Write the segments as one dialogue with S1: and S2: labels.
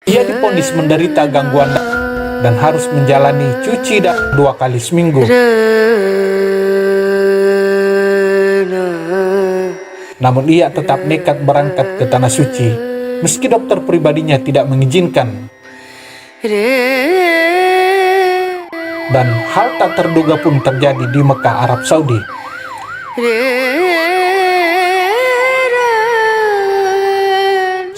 S1: Ia divonis menderita gangguan dan harus menjalani cuci darah 2 kali seminggu. Namun ia tetap nekat berangkat ke Tanah Suci, meski dokter pribadinya tidak mengizinkan. Dan hal tak terduga pun terjadi di Mekah, Arab Saudi.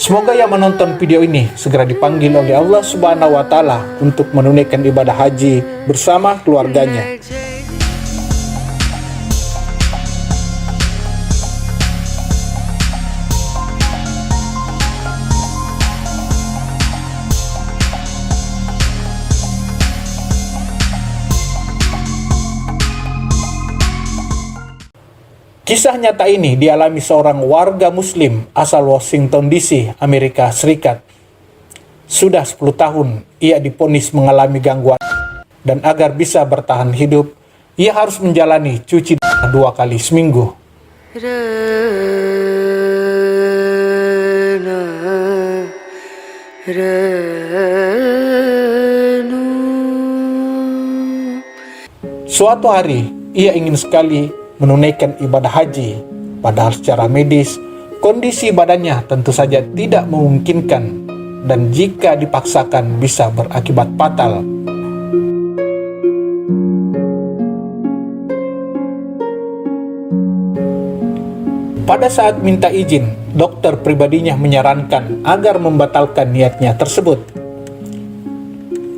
S1: Semoga yang menonton video ini segera dipanggil oleh Allah Subhanahu wa Ta'ala untuk menunaikan ibadah haji bersama keluarganya. Kisah nyata ini dialami seorang warga muslim asal Washington DC, Amerika Serikat. Sudah 10 tahun ia divonis mengalami gangguan dan agar bisa bertahan hidup, ia harus menjalani cuci darah 2 kali seminggu. Suatu hari ia ingin sekali menunaikan ibadah haji, padahal secara medis kondisi badannya tentu saja tidak memungkinkan dan jika dipaksakan bisa berakibat fatal. Pada saat minta izin, dokter pribadinya menyarankan agar membatalkan niatnya tersebut.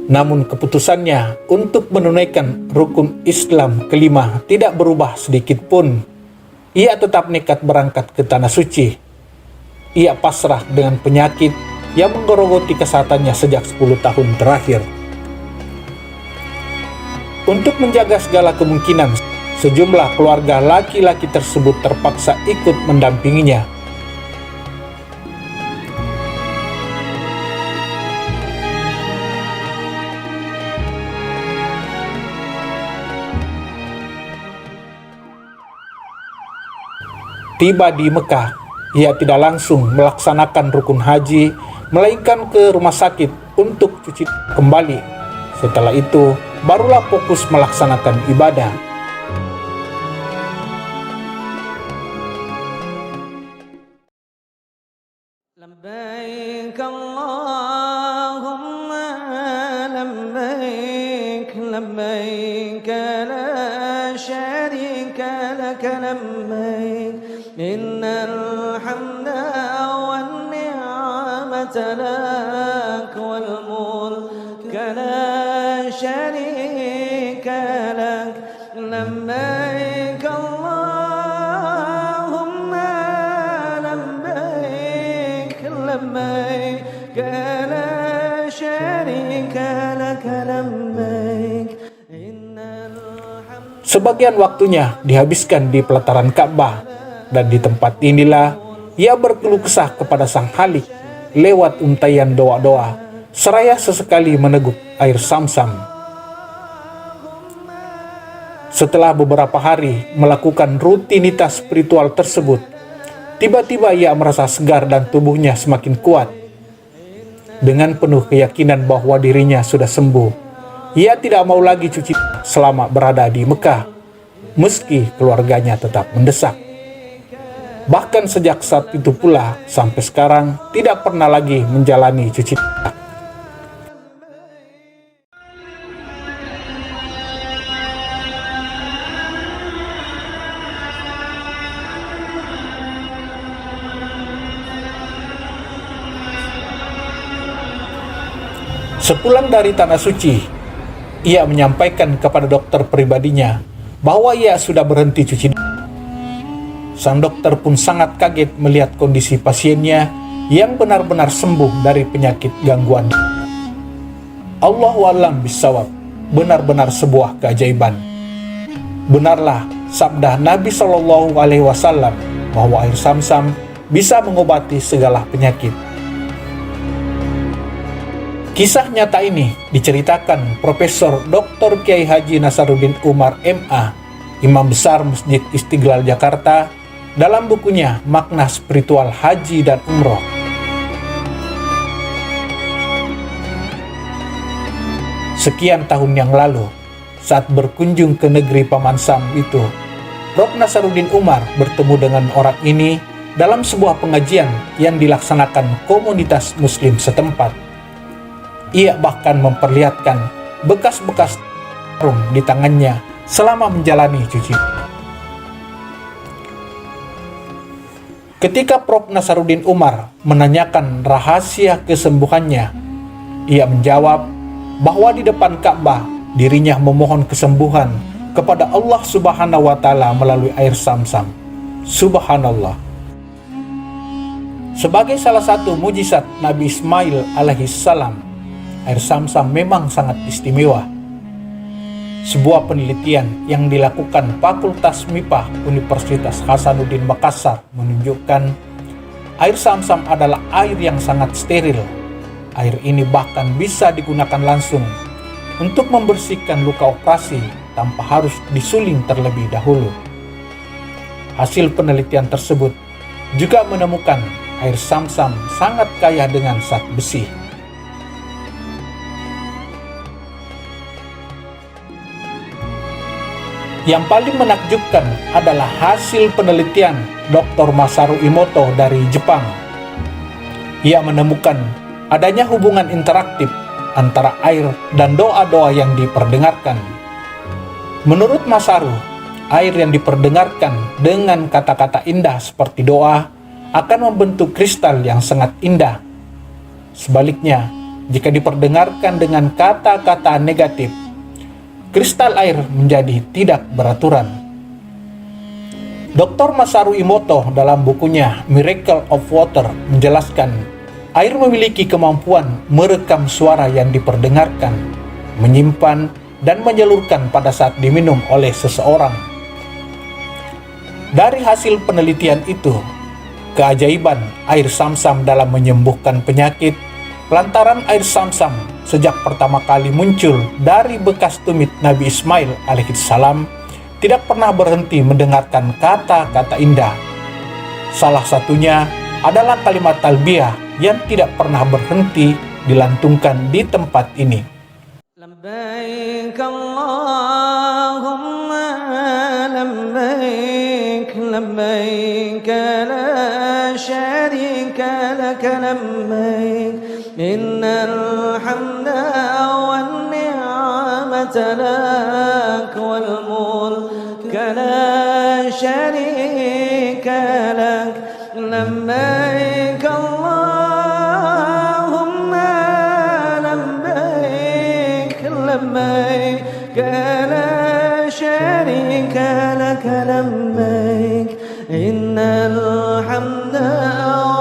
S1: Namun keputusannya untuk menunaikan rukun Islam kelima tidak berubah sedikit pun. Ia tetap nekat berangkat ke Tanah Suci. Ia pasrah dengan penyakit yang menggerogoti kesehatannya sejak 10 tahun terakhir. Untuk menjaga segala kemungkinan, sejumlah keluarga laki-laki tersebut terpaksa ikut mendampinginya. Tiba di Mekah, ia tidak langsung melaksanakan rukun haji, melainkan ke rumah sakit untuk cuci kembali. Setelah itu, barulah fokus melaksanakan ibadah.
S2: Labbaik Allahumma labbaik, labbaik la syarika lak labbaik. Innal hamda wan ni'mata lak wal mulka la syarika lak. Labbaik Allahumma labbaik, labbaik la syarika lak labbaik.
S1: Sebagian waktunya dihabiskan di pelataran Ka'bah. Dan di tempat inilah ia berkeluh kesah kepada Sang Khalik lewat untaian doa-doa, seraya sesekali meneguk air Zamzam. Setelah beberapa hari melakukan rutinitas spiritual tersebut, tiba-tiba ia merasa segar dan tubuhnya semakin kuat. Dengan penuh keyakinan bahwa dirinya sudah sembuh, ia tidak mau lagi cuci selama berada di Mekah, meski keluarganya tetap mendesak. Bahkan sejak saat itu pula sampai sekarang tidak pernah lagi menjalani cuci darah. Sepulang dari Tanah Suci, ia menyampaikan kepada dokter pribadinya bahwa ia sudah berhenti cuci darah. Sang dokter pun sangat kaget melihat kondisi pasiennya yang benar-benar sembuh dari penyakit gangguan. Allahu a'lam bishawab, benar-benar sebuah keajaiban. Benarlah sabda Nabi SAW bahwa air Zamzam bisa mengobati segala penyakit. Kisah nyata ini diceritakan Profesor Dr. Kiai Haji Nasaruddin Umar MA, Imam Besar Masjid Istiqlal Jakarta, dalam bukunya Makna Spiritual Haji dan Umroh. Sekian tahun yang lalu, saat berkunjung ke negeri Paman Sam itu, Prof. Nasaruddin Umar bertemu dengan orang ini dalam sebuah pengajian yang dilaksanakan komunitas muslim setempat. Ia bahkan memperlihatkan bekas-bekas jarum di tangannya selama menjalani cuci. Ketika Prof. Nasaruddin Umar menanyakan rahasia kesembuhannya, ia menjawab bahwa di depan Ka'bah dirinya memohon kesembuhan kepada Allah Subhanahu wa Ta'ala melalui air Zam-Zam. Subhanallah. Sebagai salah satu mujizat Nabi Ismail alaihissalam, air Zam-Zam memang sangat istimewa. Sebuah penelitian yang dilakukan Fakultas MIPA Universitas Hasanuddin Makassar menunjukkan air Zam-Zam adalah air yang sangat steril. Air ini bahkan bisa digunakan langsung untuk membersihkan luka operasi tanpa harus disuling terlebih dahulu. Hasil penelitian tersebut juga menemukan air Zam-Zam sangat kaya dengan zat besi. Yang paling menakjubkan adalah hasil penelitian Dr. Masaru Emoto dari Jepang. Ia menemukan adanya hubungan interaktif antara air dan doa-doa yang diperdengarkan. Menurut Masaru, air yang diperdengarkan dengan kata-kata indah seperti doa akan membentuk kristal yang sangat indah. Sebaliknya, jika diperdengarkan dengan kata-kata negatif, kristal air menjadi tidak beraturan. Dr. Masaru Emoto dalam bukunya Miracle of Water menjelaskan, air memiliki kemampuan merekam suara yang diperdengarkan, menyimpan, dan menyalurkan pada saat diminum oleh seseorang. Dari hasil penelitian itu, keajaiban air Zam-Zam dalam menyembuhkan penyakit lantaran air Zam-Zam sejak pertama kali muncul dari bekas tumit Nabi Ismail alaihissalam tidak pernah berhenti mendengarkan kata-kata indah. Salah satunya adalah kalimat talbiyah yang tidak pernah berhenti dilantunkan di tempat ini.
S2: Labbaik Allahumma labbaik labbaik la syarika lak labbaik innal hamda wan ni'mata lak wal mulka la syarika lak labbaik Allahumma labbaik labbaik la syarika lak labbaik innal hamda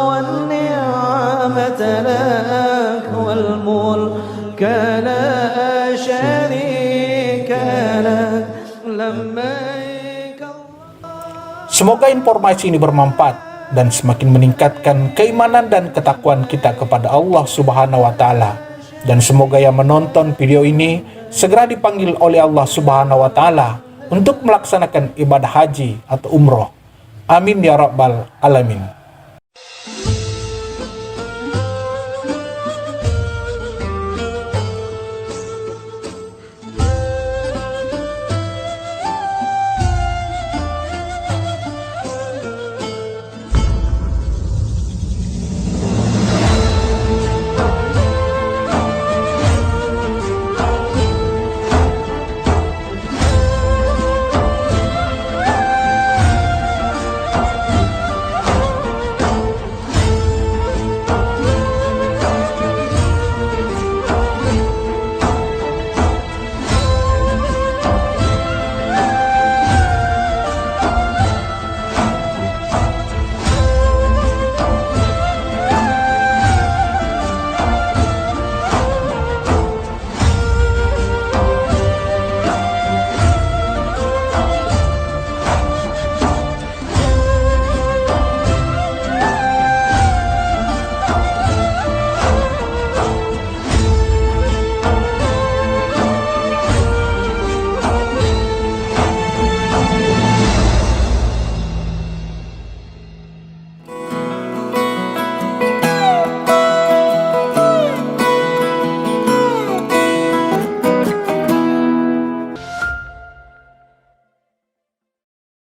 S2: wan ni'mata lak wal mulka la syarika lak labbaik.
S1: Semoga informasi ini bermanfaat dan semakin meningkatkan keimanan dan ketakwaan kita kepada Allah Subhanahu wa Ta'ala. Dan semoga yang menonton video ini segera dipanggil oleh Allah Subhanahu wa Ta'ala untuk melaksanakan ibadah haji atau umroh. Amin ya rabbal alamin.